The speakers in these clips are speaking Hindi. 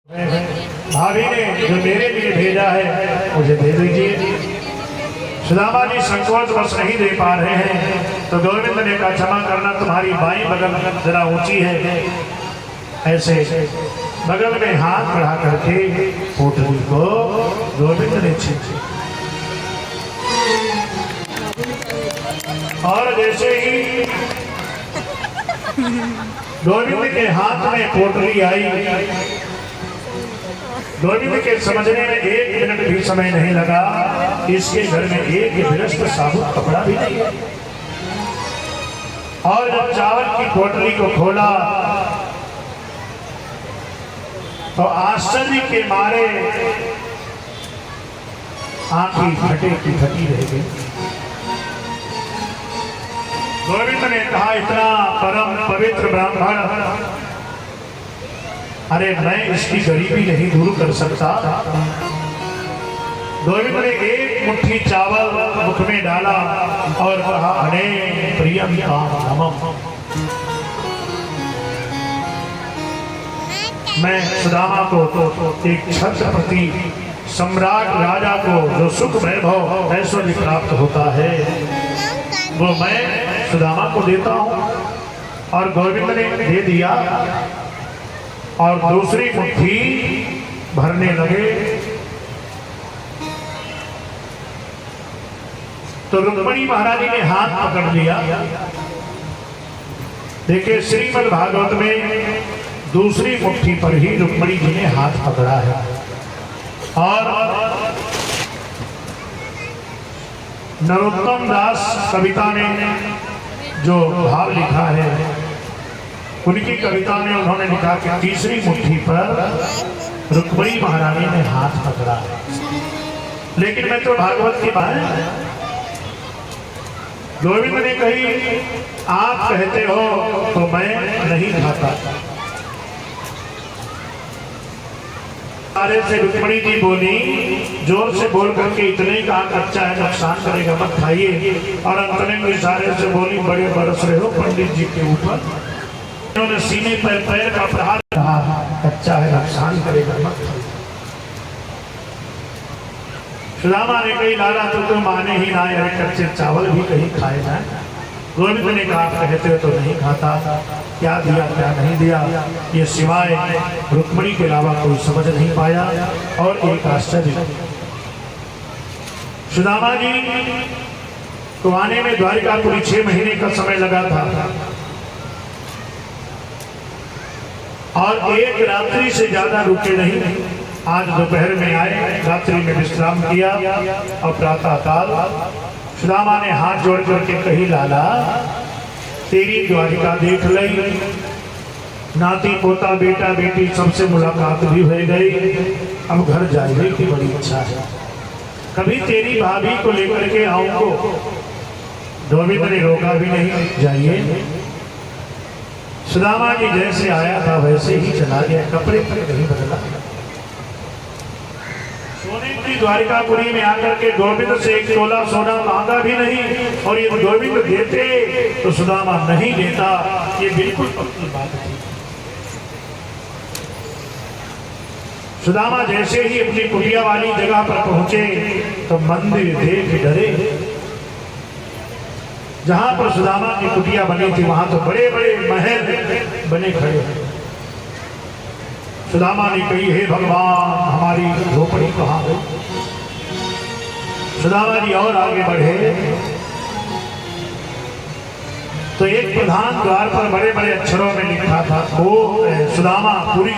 भाभी ने जो मेरे लिए भेजा है मुझे दे दीजिए। सुदामा जी संकोच बस नहीं दे पा रहे हैं तो गोविंद ने कहा क्षमा करना, तुम्हारी बाई बगल जरा ऊंची है। ऐसे बगल में हाथ बढ़ा करके पोटली को गोविंद ने छींची और जैसे ही गोविंद के हाथ में पोटली आई, गोविंद के समझने में 1 मिनट भी समय नहीं लगा। इसके घर में एक विरस्त साबुत कपड़ा भी नहीं है। और जब चावल की पोटली को खोला तो आश्चर्य के मारे आंखें फटे की फटी रह गई। गोविंद ने कहा, इतना परम पवित्र ब्राह्मण, अरे मैं इसकी गरीबी नहीं दूर कर सकता। गोविंद ने एक मुट्ठी चावल मुख में डाला और कहा, अने प्रियम नमः, मैं सुदामा को एक छत्रपति सम्राट राजा को जो सुख वैभव ऐश्वर्य प्राप्त होता है वो मैं सुदामा को देता हूं। और गोविंद ने दे दिया और दूसरी मुट्ठी भरने लगे तो रुक्मिणी महारानी ने हाथ पकड़ लिया। देखिए श्रीमद् भागवत में दूसरी मुट्ठी पर ही रुक्मिणी जी ने हाथ पकड़ा है। और नरोत्तम दास कविता में जो भाव लिखा है, उनकी कविता में उन्होंने लिखा कि तीसरी मुट्ठी पर रुक्मिणी महारानी ने हाथ पकड़ा है। लेकिन मैं तो भागवत की बात, गोविंद ने कही आप कहते हो तो मैं नहीं खाता। सारे से रुक्मिणी जी बोली, जोर से बोल करके इतने कहा कच्चा है नुकसान करेगा मत खाइए। और अंतरंग इशारे से बोली, बड़े बरस रहे हो पंडित जी के ऊपर। उन्होंने सीने पर पैर का प्रहार कहा, कच्चा है नुकसान करेगा मत खाइए। सुदामा ने कही, लाला तो माने ही ना, अरे कच्चे चावल भी कहीं खाए ना। गोविंद ने कहा, आप कहते हो तो नहीं खाता, क्या दिया क्या नहीं दिया ये सिवाय रुक्मिणी के अलावा कोई समझ नहीं पाया। और एक आश्चर्य, सुदामा जी को आने में द्वारिकापुरी 6 महीने का समय लगा था और एक रात्रि से ज्यादा रुके नहीं। आज दोपहर में आए, रात्रि में विश्राम किया और प्रातः काल सुदामा ने हाथ जोड़ करके कही, लाला तेरी द्वारिका देख लई, नाती पोता बेटा बेटी सबसे मुलाकात भी हो गई, अब घर जाने की बड़ी इच्छा है, कभी तेरी भाभी को लेकर के आऊंगो। गोविंद ने रोका भी नहीं, जाइए। सुदामा जी जैसे आया था वैसे ही चला गया, कपड़े तक नहीं बदला। सोने की द्वारिकापुरी में आकर के गोविंद से 1 तोला सोना मांगा भी नहीं। और ये गोविंद देते तो सुदामा नहीं देता, ये बिल्कुल पक्की बात थी। सुदामा जैसे ही अपनी कुटिया वाली जगह पर पहुंचे तो मंदिर देख डरे। जहां पर सुदामा की कुटिया बनी थी वहां तो बड़े बड़े महल बने खड़े। सुदामा ने कही, हे भगवान हमारी झोपड़ी कहाँ है। सुदामा जी और आगे बढ़े तो एक प्रधान द्वार पर बड़े बड़े अक्षरों में लिखा था, वो सुदामा पुरी।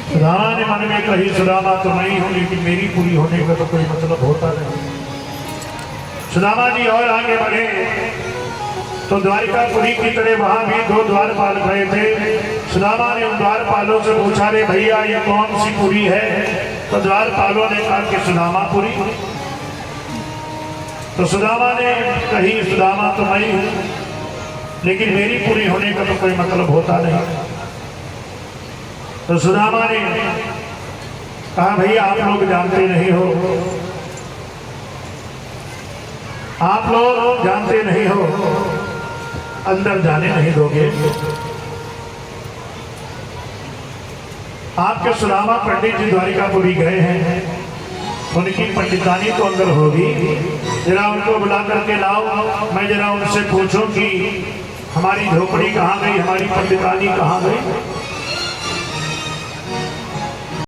सुदामा ने मन में कही, सुदामा तो नहीं हो लेकिन मेरी पूरी होने का तो कोई मतलब होता नहीं। सुदामा जी और आगे बढ़े तो द्वारिकापुरी की तरह वहां भी 2 द्वारपाल खड़े थे। सुदामा ने उन द्वारपालों से पूछा, रे भैया ये कौन सी पुरी है। तो द्वारपालों ने कहा कि सुदामापुरी। तो सुदामा ने कही, सुदामा तो मैं हूं लेकिन मेरी पूरी होने का तो कोई मतलब होता नहीं। तो सुदामा ने कहा, भैया आप लोग जानते नहीं हो, आप लोग जानते नहीं हो, अंदर जाने नहीं दोगे। आपके सुदामा पंडित जी द्वारिकापुरी गए हैं, उनकी पंडितानी तो अंदर होगी, जरा उनको बुला करके लाओ, मैं जरा उनसे पूछूं कि हमारी झोपड़ी कहाँ गई, हमारी पंडितानी कहाँ गई।